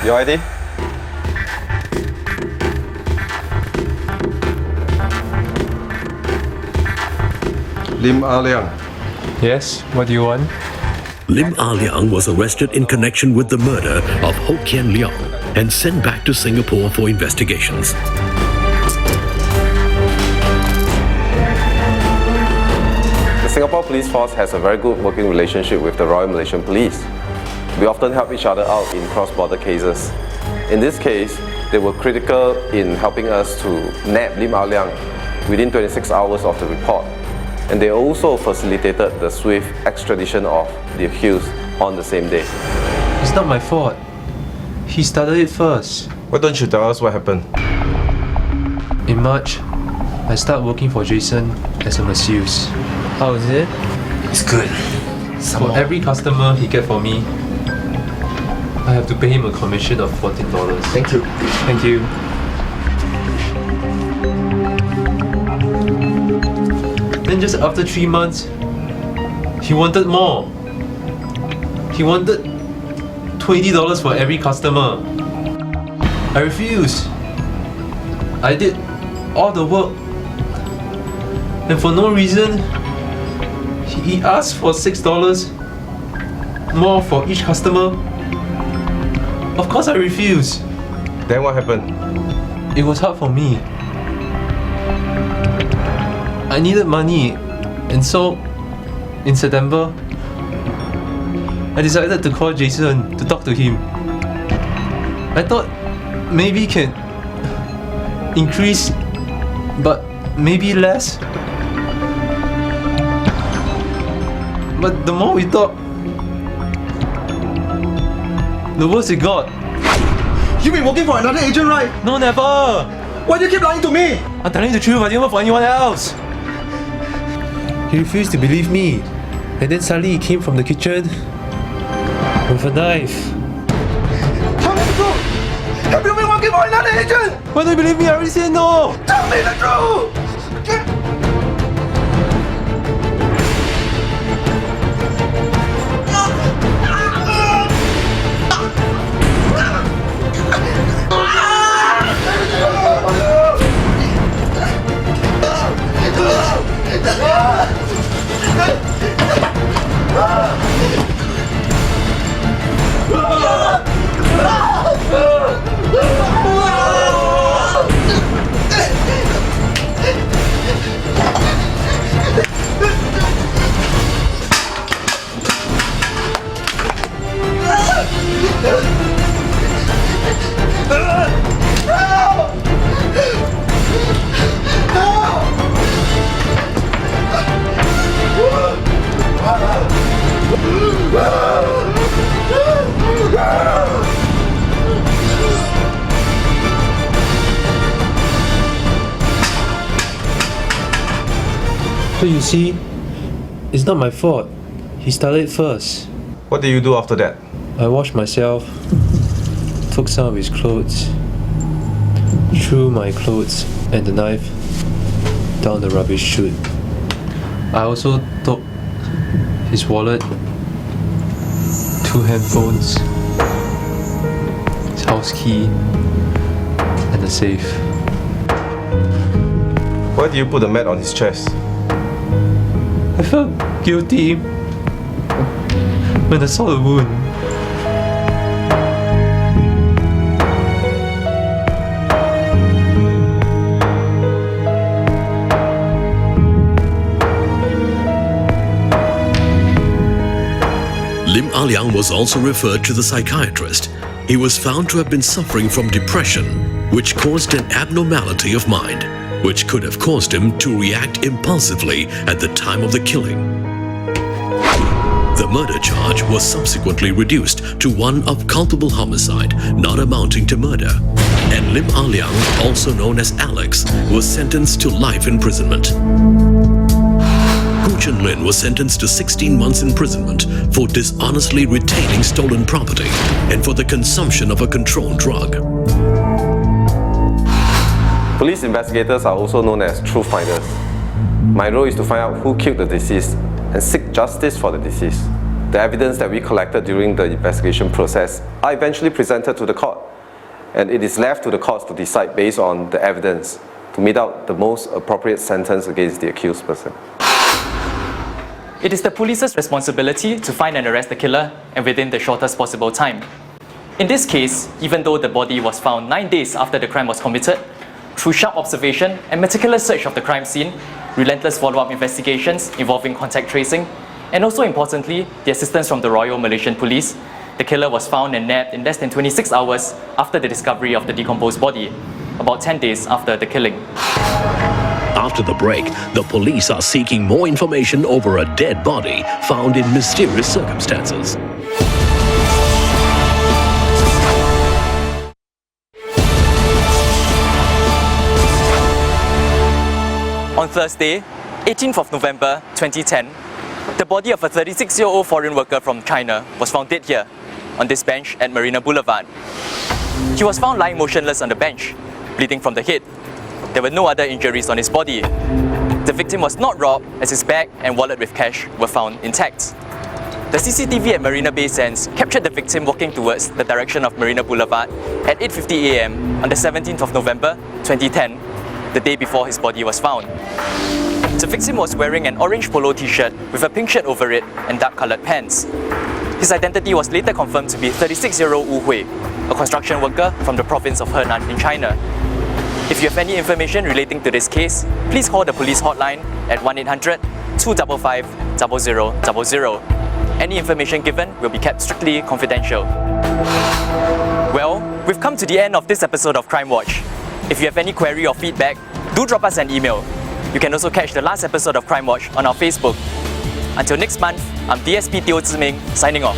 Your ID? Lim Ah Liang. Yes, what do you want? Lim Ah Liang was arrested in connection with the murder of Ho Kian Leong and sent back to Singapore for investigations. The Singapore Police Force has a very good working relationship with the Royal Malaysian Police. We often help each other out in cross-border cases. In this case, they were critical in helping us to nab Lim Ah Liang within 26 hours of the report. And they also facilitated the swift extradition of the accused on the same day. It's not my fault. He started it first. Why don't you tell us what happened? In March, I started working for Jason as a masseuse. How is it? It's good. For every customer he get for me, I have to pay him a commission of $14. Thank you. Thank you. Then just after 3 months, he wanted more. He wanted $20 for every customer. I refused. I did all the work, and for no reason, he asked for $6 more for each customer. Of course I refused. Then what happened? It was hard for me. I needed money, and so in September, I decided to call Jason to talk to him. I thought maybe can increase, but maybe less. But the more we talk, the worse it got. You've been working for another agent, right? No, never! Why do you keep lying to me? I'm telling you the truth, I didn't work for anyone else. He refused to believe me, and then suddenly he came from the kitchen with a knife. Tell me the truth! Have you been working for another agent? Why don't you believe me? I already said no! Tell me the truth! So you see, it's not my fault. He started it first. What did you do after that? I washed myself, took some of his clothes, threw my clothes and the knife down the rubbish chute. I also took his wallet, 2 handphones, his house key, and the safe. Why did you put the mat on his chest? I felt guilty when I saw the wound. Lim Ah Liang was also referred to the psychiatrist. He was found to have been suffering from depression, which caused an abnormality of mind, which could have caused him to react impulsively at the time of the killing. The murder charge was subsequently reduced to one of culpable homicide, not amounting to murder. And Lim Ah Liang, also known as Alex, was sentenced to life imprisonment. Hu Chun Lin was sentenced to 16 months imprisonment for dishonestly retaining stolen property and for the consumption of a controlled drug. Police investigators are also known as truth finders. My role is to find out who killed the deceased and seek justice for the deceased. The evidence that we collected during the investigation process are eventually presented to the court, and it is left to the courts to decide based on the evidence to mete out the most appropriate sentence against the accused person. It is the police's responsibility to find and arrest the killer, and within the shortest possible time. In this case, even though the body was found 9 days after the crime was committed, through sharp observation and meticulous search of the crime scene, relentless follow-up investigations involving contact tracing, and also importantly, the assistance from the Royal Malaysian Police, the killer was found and nabbed in less than 26 hours after the discovery of the decomposed body, about 10 days after the killing. After the break, the police are seeking more information over a dead body found in mysterious circumstances. On Thursday, 18th of November 2010, the body of a 36-year-old foreign worker from China was found dead here, on this bench at Marina Boulevard. He was found lying motionless on the bench, bleeding from the head. There were no other injuries on his body. The victim was not robbed, as his bag and wallet with cash were found intact. The CCTV at Marina Bay Sands captured the victim walking towards the direction of Marina Boulevard at 8:50 AM on the 17th of November 2010, the day before his body was found. The victim was wearing an orange polo t-shirt with a pink shirt over it and dark-coloured pants. His identity was later confirmed to be 36-year-old Wu Hui, a construction worker from the province of Henan in China. If you have any information relating to this case, please call the police hotline at 1-800-255-0000. Any information given will be kept strictly confidential. Well, we've come to the end of this episode of Crimewatch. If you have any query or feedback, do drop us an email. You can also catch the last episode of Crimewatch on our Facebook. Until next month, I'm DSP Teo Ziming, signing off.